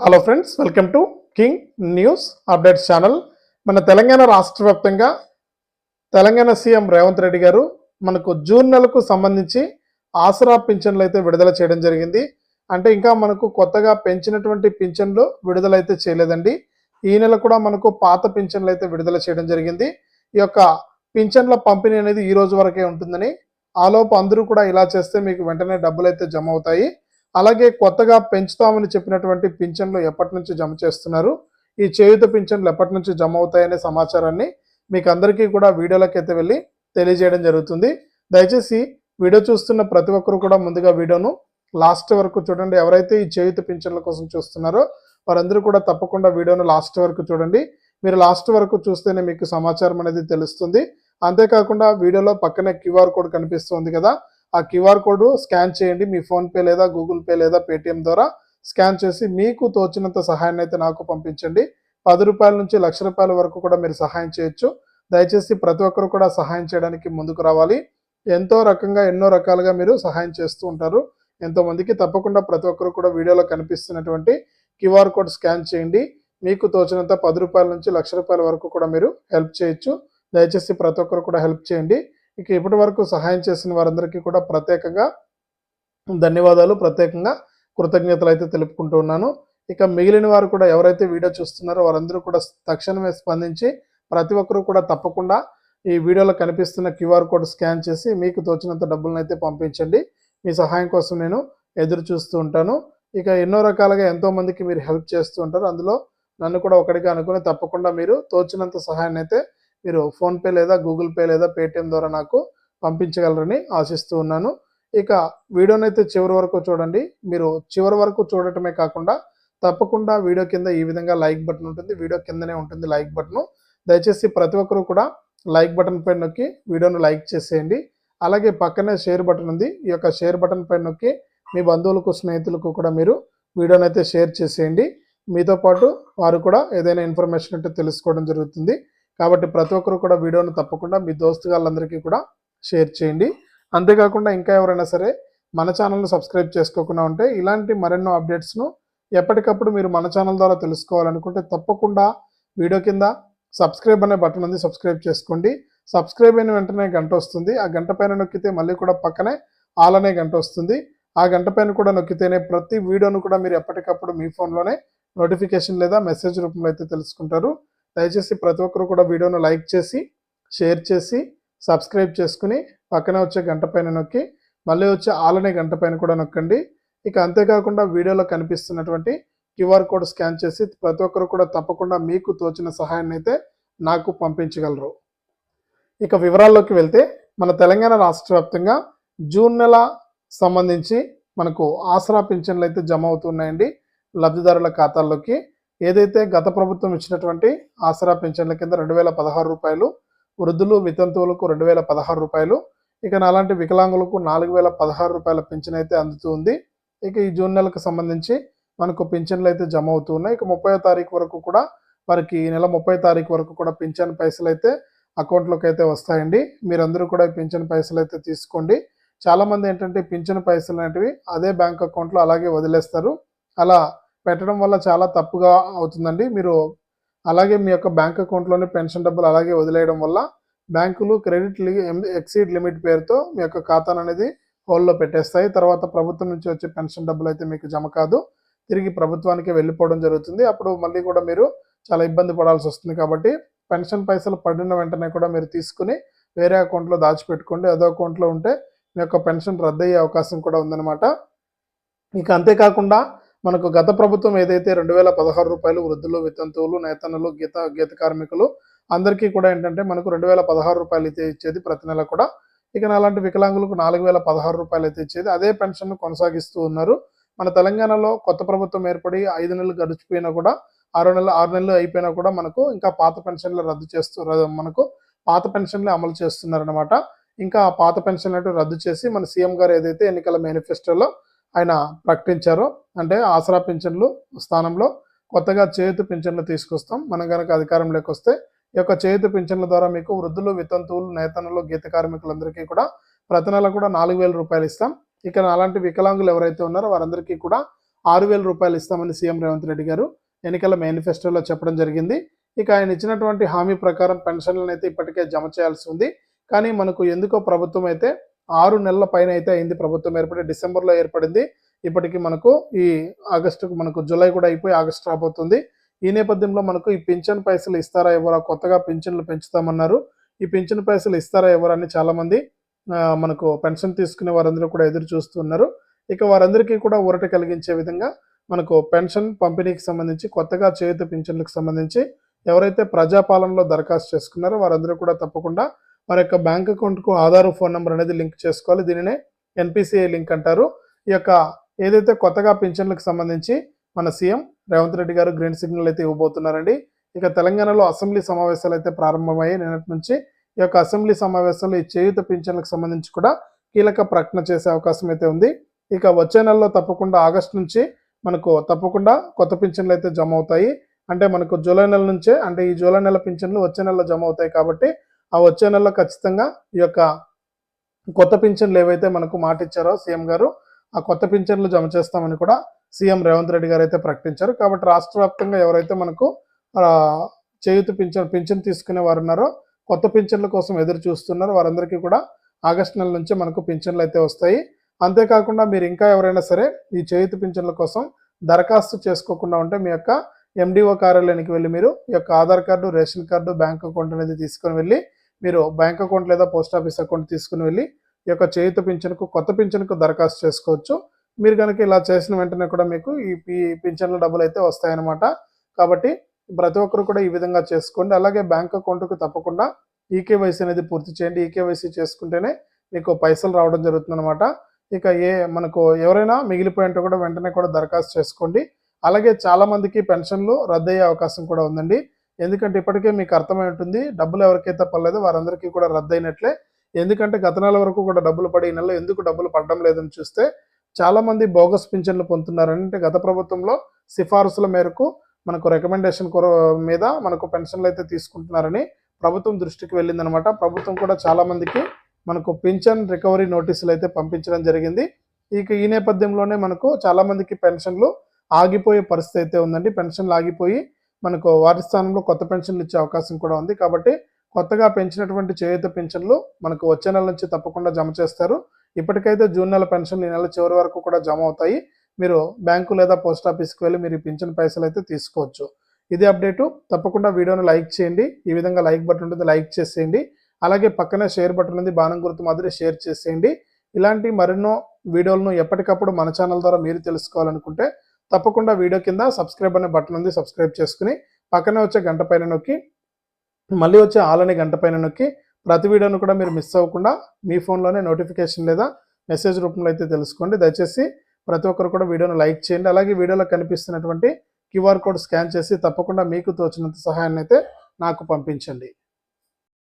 Hello friends, welcome to king news updates channel. మన తెలంగాణ రాష్ట్ర వ్యాప్తంగా తెలంగాణ సీఎం రేవంత్ రెడ్డి గారు మనకు జూన్ నెలకు సంబంధించి ఆసరా పింఛన్లు అయితే విడుదల చేయడం జరిగింది. అంటే ఇంకా మనకు కొత్తగా పెంచినటువంటి పింఛన్లు విడుదలైతే చేయలేదండి. ఈ నెల కూడా మనకు పాత పింఛన్లు అయితే విడుదల చేయడం జరిగింది. ఈ యొక్క పింఛన్ల పంపిణీ అనేది ఈ రోజు వరకే ఉంటుందని, ఆలోపు అందరూ కూడా ఇలా చేస్తే మీకు వెంటనే డబ్బులు అయితే జమ అవుతాయి. అలాగే కొత్తగా పెంచుతామని చెప్పినటువంటి పింఛన్లు ఎప్పటి నుంచి జమ చేస్తున్నారు, ఈ చేయూత పింఛన్లు ఎప్పటి నుంచి జమ అవుతాయనే సమాచారాన్ని మీకు అందరికీ కూడా వీడియోలోకి అయితే వెళ్ళి తెలియజేయడం జరుగుతుంది. దయచేసి వీడియో చూస్తున్న ప్రతి ఒక్కరు కూడా ముందుగా వీడియోను లాస్ట్ వరకు చూడండి. ఎవరైతే ఈ చేయూత పింఛన్ల కోసం చూస్తున్నారో వారందరూ కూడా తప్పకుండా వీడియోను లాస్ట్ వరకు చూడండి. మీరు లాస్ట్ వరకు చూస్తేనే మీకు సమాచారం అనేది తెలుస్తుంది. అంతేకాకుండా వీడియోలో పక్కనే క్యూఆర్ కోడ్ కనిపిస్తుంది కదా, ఆ క్యూఆర్ కోడ్ స్కాన్ చేయండి. మీ ఫోన్పే లేదా గూగుల్ పే లేదా పేటిఎం ద్వారా స్కాన్ చేసి మీకు తోచినంత సహాయాన్ని అయితే నాకు పంపించండి. 10 రూపాయల నుంచి ₹1,00,000 వరకు కూడా మీరు సహాయం చేయొచ్చు. దయచేసి ప్రతి ఒక్కరు కూడా సహాయం చేయడానికి ముందుకు రావాలి. ఎన్నో రకాలుగా మీరు సహాయం చేస్తూ ఉంటారు ఎంతోమందికి. తప్పకుండా ప్రతి ఒక్కరు కూడా వీడియోలో కనిపిస్తున్నటువంటి క్యూఆర్ కోడ్ స్కాన్ చేయండి. మీకు తోచినంత 10 రూపాయల నుంచి ₹1,00,000 వరకు కూడా మీరు హెల్ప్ చేయొచ్చు. దయచేసి ప్రతి ఒక్కరు కూడా హెల్ప్ చేయండి. ఇక ఇప్పటి వరకు సహాయం చేసిన వారందరికీ కూడా ప్రత్యేకంగా ధన్యవాదాలు, ప్రత్యేకంగా కృతజ్ఞతలు అయితే తెలుపుకుంటూ ఉన్నాను. ఇక మిగిలిన వారు కూడా ఎవరైతే వీడియో చూస్తున్నారో వారందరూ కూడా తక్షణమే స్పందించి ప్రతి ఒక్కరూ కూడా తప్పకుండా ఈ వీడియోలో కనిపిస్తున్న క్యూఆర్ కోడ్ స్కాన్ చేసి మీకు తోచినంత డబ్బులను అయితే పంపించండి. మీ సహాయం కోసం నేను ఎదురు చూస్తూ ఉంటాను. ఇక ఎన్నో రకాలుగా ఎంతో మందికి మీరు హెల్ప్ చేస్తూ ఉంటారు. అందులో నన్ను కూడా ఒకటిగా అనుకుని తప్పకుండా మీరు తోచినంత సహాయాన్ని అయితే మీరు ఫోన్పే లేదా గూగుల్ పే లేదా పేటిఎం ద్వారా నాకు పంపించగలరని ఆశిస్తూ ఉన్నాను. ఇక వీడియోనైతే చివరి వరకు చూడండి. మీరు చివరి వరకు చూడటమే కాకుండా తప్పకుండా వీడియో కింద ఈ విధంగా లైక్ బటన్ ఉంటుంది. వీడియో కిందనే ఉంటుంది లైక్ బటన్. దయచేసి ప్రతి ఒక్కరు కూడా లైక్ బటన్ పైన నొక్కి వీడియోను లైక్ చేసేయండి. అలాగే పక్కనే షేర్ బటన్ ఉంది. ఈ యొక్క షేర్ బటన్ పైన నొక్కి మీ బంధువులకు, స్నేహితులకు కూడా మీరు వీడియోనైతే షేర్ చేసేయండి. మీతో పాటు వారు కూడా ఏదైనా ఇన్ఫర్మేషన్ అంటే తెలుసుకోవడం జరుగుతుంది. కాబట్టి ప్రతి ఒక్కరు కూడా వీడియోను తప్పకుండా మీ దోస్తుగాళ్ళందరికీ కూడా షేర్ చేయండి. అంతేకాకుండా ఇంకా ఎవరైనా సరే మన ఛానల్ను సబ్స్క్రైబ్ చేసుకోకుండా ఉంటే ఇలాంటి మరెన్నో అప్డేట్స్ను ఎప్పటికప్పుడు మీరు మన ఛానల్ ద్వారా తెలుసుకోవాలనుకుంటే తప్పకుండా వీడియో కింద సబ్స్క్రైబ్ అనే బటన్ ఉంది, సబ్స్క్రైబ్ చేసుకోండి. సబ్స్క్రైబ్ అయిన వెంటనే గంట వస్తుంది. ఆ గంట పైన నొక్కితే మళ్ళీ కూడా పక్కనే ఆల్ అనే గంట వస్తుంది. ఆ గంట పైన కూడా నొక్కితేనే ప్రతి వీడియోను కూడా మీరు ఎప్పటికప్పుడు మీ ఫోన్లోనే నోటిఫికేషన్ లేదా మెసేజ్ రూపంలో అయితే తెలుసుకుంటారు. దయచేసి ప్రతి ఒక్కరు కూడా వీడియోను లైక్ చేసి, షేర్ చేసి, సబ్స్క్రైబ్ చేసుకుని పక్కనే వచ్చే గంట పైన నొక్కి మళ్ళీ వచ్చే ఆల్ అనే గంట పైన కూడా నొక్కండి. ఇక అంతేకాకుండా వీడియోలో కనిపిస్తున్నటువంటి క్యూఆర్ కోడ్ స్కాన్ చేసి ప్రతి ఒక్కరు కూడా తప్పకుండా మీకు తోచిన సహాయాన్ని అయితే నాకు పంపించగలరు. ఇక వివరాల్లోకి వెళ్తే మన తెలంగాణ రాష్ట్ర వ్యాప్తంగా జూన్ నెల సంబంధించి మనకు ఆసరా పింఛన్లు అయితే జమ అవుతున్నాయండి లబ్ధిదారుల ఖాతాల్లోకి. ఏదైతే గత ప్రభుత్వం ఇచ్చినటువంటి ఆసరా పింఛన్ల కింద ₹2,016, వృద్ధులు వితంతువులకు ₹2,016, ఇక అలాంటి వికలాంగులకు ₹4,016 పింఛన్ అయితే అందుతుంది. ఇక ఈ జూన్ నెలకు సంబంధించి మనకు పింఛన్లు అయితే జమ అవుతున్నాయి. ఇక 30వ తారీఖు వరకు కూడా వారికి ఈ నెల 30వ తారీఖు వరకు కూడా పింఛన్ పైసలు అయితే అకౌంట్లోకి అయితే వస్తాయండి. మీరందరూ కూడా పింఛన్ పైసలు అయితే తీసుకోండి. చాలామంది ఏంటంటే పింఛన్ పైసలు అనేటివి అదే బ్యాంక్ అకౌంట్లో అలాగే వదిలేస్తారు. అలా పెట్టడం వల్ల చాలా తప్పుగా అవుతుందండి. మీరు అలాగే మీ యొక్క బ్యాంక్ అకౌంట్లోనే పెన్షన్ డబ్బులు అలాగే వదిలేయడం వల్ల బ్యాంకులు క్రెడిట్ ఎక్సీడ్ లిమిట్ పేరుతో మీ యొక్క ఖాతాను అనేది హోల్డ్లో పెట్టేస్తాయి. తర్వాత ప్రభుత్వం నుంచి వచ్చే పెన్షన్ డబ్బులు అయితే మీకు జమ కాదు, తిరిగి ప్రభుత్వానికి వెళ్ళిపోవడం జరుగుతుంది. అప్పుడు మళ్ళీ కూడా మీరు చాలా ఇబ్బంది పడాల్సి వస్తుంది. కాబట్టి పెన్షన్ పైసలు పడిన వెంటనే కూడా మీరు తీసుకుని వేరే అకౌంట్లో దాచిపెట్టుకోండి. అదో అకౌంట్లో ఉంటే మీ యొక్క పెన్షన్ రద్దయ్యే అవకాశం కూడా ఉందన్నమాట. ఇక అంతేకాకుండా మనకు గత ప్రభుత్వం ఏదైతే ₹2,016 వృద్ధులు, వితంతువులు, నేతన్నలు, గీత కార్మికులు అందరికీ కూడా ఏంటంటే మనకు ₹2,016 అయితే ఇచ్చేది ప్రతి నెల కూడా. ఇక అలాంటి వికలాంగులకు ₹4,016 అయితే ఇచ్చేది. అదే పెన్షన్ను కొనసాగిస్తూ ఉన్నారు. మన తెలంగాణలో కొత్త ప్రభుత్వం ఏర్పడి 5 నెలలు గడిచిపోయినా కూడా 6 నెలలు అయిపోయినా కూడా మనకు ఇంకా పాత పెన్షన్లు మనకు పాత పెన్షన్లే అమలు చేస్తున్నారనమాట. ఇంకా ఆ పాత పెన్షన్లు రద్దు చేసి మన సీఎం గారు ఏదైతే ఎన్నికల మేనిఫెస్టోలో ఆయన ప్రకటించారో, అంటే ఆసరా పింఛన్లు స్థానంలో కొత్తగా చేయూత పింఛన్లు తీసుకొస్తాం మనం కనుక అధికారంలోకి వస్తే. ఈ యొక్క చేయూత పింఛన్ల ద్వారా మీకు వృద్ధులు, వితంతువులు, నేతన్నలు, గీత కార్మికులందరికీ కూడా ప్రతి నెల కూడా ₹4,000 ఇస్తాం. ఇక అలాంటి వికలాంగులు ఎవరైతే ఉన్నారో వారందరికీ కూడా 6,000 రూపాయలు ఇస్తామని సీఎం రేవంత్ రెడ్డి గారు ఎన్నికల మేనిఫెస్టోలో చెప్పడం జరిగింది. ఇక ఆయన ఇచ్చినటువంటి హామీ ప్రకారం పెన్షన్లను అయితే ఇప్పటికే జమ చేయాల్సి ఉంది. కానీ మనకు ఎందుకో ప్రభుత్వం అయితే 6 నెలల పైన అయితే అయింది. ప్రభుత్వం ఏర్పడి డిసెంబర్లో ఏర్పడింది. ఇప్పటికి మనకు ఈ ఆగస్టుకు మనకు జూలై కూడా అయిపోయి ఆగస్టు రాబోతుంది. ఈ నేపథ్యంలో మనకు ఈ పింఛన్ పైసలు ఇస్తారా ఎవరా, కొత్తగా పింఛన్లు పెంచుతామన్నారు. ఈ పింఛన్ పైసలు ఇస్తారా ఎవరా అని చాలా మంది మనకు పెన్షన్ తీసుకునే వారందరూ కూడా ఎదురు చూస్తున్నారు. ఇక వారందరికీ కూడా ఊరట కలిగించే విధంగా మనకు పెన్షన్ పంపిణీకి సంబంధించి కొత్తగా చేయూత పింఛన్లకు సంబంధించి ఎవరైతే ప్రజాపాలనలో దరఖాస్తు చేసుకున్నారో వారందరూ కూడా తప్పకుండా వారి యొక్క బ్యాంక్ అకౌంట్కు ఆధార్ ఫోన్ నెంబర్ అనేది లింక్ చేసుకోవాలి. దీనినే ఎన్పిసిఐ లింక్ అంటారు. ఈ యొక్క ఏదైతే కొత్తగా పింఛన్లకు సంబంధించి మన సీఎం రేవంత్ రెడ్డి గారు గ్రీన్ సిగ్నల్ అయితే ఇవ్వబోతున్నారండి. ఇక తెలంగాణలో అసెంబ్లీ సమావేశాలు అయితే ప్రారంభమయ్యాయి నిన్నటి నుంచి. ఈ యొక్క అసెంబ్లీ సమావేశంలో ఈ చేయూత పింఛన్లకు సంబంధించి కూడా కీలక ప్రకటన చేసే అవకాశం అయితే ఉంది. ఇక వచ్చే నెలలో తప్పకుండా ఆగస్టు నుంచి మనకు తప్పకుండా కొత్త పింఛన్లు అయితే జమ అవుతాయి. అంటే మనకు జూలై నెల నుంచే, అంటే ఈ జూలై నెల పింఛన్లు వచ్చే నెలలో జమ అవుతాయి కాబట్టి ఆ వచ్చే నెలలో ఖచ్చితంగా ఈ యొక్క కొత్త పింఛన్లు ఏవైతే మనకు మాట ఇచ్చారో సీఎం గారు, ఆ కొత్త పింఛన్లు జమ చేస్తామని కూడా సీఎం రేవంత్ రెడ్డి గారు అయితే ప్రకటించారు. కాబట్టి రాష్ట్ర వ్యాప్తంగా ఎవరైతే మనకు చేయూత పింఛన్ తీసుకునే వారు ఉన్నారో, కొత్త పింఛన్ల కోసం ఎదురు చూస్తున్నారో వారందరికీ కూడా ఆగస్టు నెల నుంచే మనకు పింఛన్లు అయితే వస్తాయి. అంతేకాకుండా మీరు ఇంకా ఎవరైనా సరే ఈ చేయూత పింఛన్ల కోసం దరఖాస్తు చేసుకోకుండా ఉంటే మీ యొక్క ఎండిఓ కార్యాలయానికి వెళ్ళి మీరు ఈ యొక్క Aadhaar card, ration card, bank account అనేది తీసుకొని వెళ్ళి మీరు బ్యాంక్ అకౌంట్ లేదా పోస్ట్ ఆఫీస్ అకౌంట్ తీసుకుని వెళ్ళి ఈ యొక్క చేయూత పింఛన్కు, కొత్త పింఛన్కు దరఖాస్తు చేసుకోవచ్చు. మీరు కనుక ఇలా చేసిన వెంటనే కూడా మీకు ఈ పింఛన్ల డబ్బులు అయితే వస్తాయన్నమాట. కాబట్టి ప్రతి ఒక్కరు కూడా ఈ విధంగా చేసుకోండి. అలాగే బ్యాంక్ అకౌంట్కు తప్పకుండా ఈకేవైసీ అనేది పూర్తి చేయండి. ఈకేవైసీ చేసుకుంటేనే మీకు పైసలు రావడం జరుగుతుందన్నమాట. ఇక మనకు ఎవరైనా మిగిలిపోయింటే కూడా వెంటనే కూడా దరఖాస్తు చేసుకోండి. అలాగే చాలా మందికి పెన్షన్లు రద్దయ్యే అవకాశం కూడా ఉందండి. ఎందుకంటే ఇప్పటికే మీకు అర్థమై ఉంటుంది, డబ్బులు ఎవరికైతే పడలేదో వారందరికీ కూడా రద్దయినట్లే. ఎందుకంటే గత నెల వరకు కూడా డబ్బులు పడి ఈ నెలలో ఎందుకు డబ్బులు పడడం లేదని చూస్తే చాలా మంది బోగస్ పింఛన్లు పొందుతున్నారు. అంటే గత ప్రభుత్వంలో సిఫారసుల మేరకు మనకు రికమెండేషన్ మీద మనకు పెన్షన్లు అయితే తీసుకుంటున్నారని ప్రభుత్వం దృష్టికి వెళ్ళిందనమాట. ప్రభుత్వం కూడా చాలా మందికి మనకు పింఛన్ రికవరీ నోటీసులు అయితే పంపించడం జరిగింది. ఇక ఈ నేపథ్యంలోనే మనకు చాలా మందికి పెన్షన్లు ఆగిపోయే పరిస్థితి అయితే ఉందండి. పెన్షన్లు ఆగిపోయి మనకు వాటి స్థానంలో కొత్త పెన్షన్లు ఇచ్చే అవకాశం కూడా ఉంది. కాబట్టి కొత్తగా పెంచినటువంటి చేయూత పెన్షన్లు మనకు వచ్చే నెల నుంచి తప్పకుండా జమ చేస్తారు. ఇప్పటికైతే జూన్ నెల పెన్షన్లు ఈ నెల చివరి వరకు కూడా జమ అవుతాయి. మీరు బ్యాంకు లేదా పోస్ట్ ఆఫీస్కి వెళ్ళి మీరు పింఛన్ పైసలు అయితే తీసుకోవచ్చు. ఇది అప్డేటు. తప్పకుండా వీడియోను లైక్ చేయండి. ఈ విధంగా లైక్ బటన్ ఉంటుంది, లైక్ చేసేయండి. అలాగే పక్కనే షేర్ బటన్ ఉంది, బాణం గుర్తు మాదిరి షేర్ చేసేయండి. ఇలాంటి మరెన్నో వీడియోలను ఎప్పటికప్పుడు మన ఛానల్ ద్వారా మీరు తెలుసుకోవాలనుకుంటే తప్పకుండా వీడియో కింద సబ్స్క్రైబ్ అనే బటన్ ఉంది, సబ్స్క్రైబ్ చేసుకుని పక్కనే వచ్చే గంట పైన నొక్కి మళ్ళీ వచ్చే ఆల్ అనే గంట పైన నొక్కి ప్రతి వీడియోను కూడా మీరు మిస్ అవ్వకుండా మీ ఫోన్లోనే నోటిఫికేషన్ లేదా మెసేజ్ రూపంలో అయితే తెలుసుకోండి. దయచేసి ప్రతి ఒక్కరు కూడా వీడియోను లైక్ చేయండి. అలాగే వీడియోలో కనిపిస్తున్నటువంటి క్యూఆర్ కోడ్ స్కాన్ చేసి తప్పకుండా మీకు తోచినంత సహాయాన్ని అయితే నాకు పంపించండి.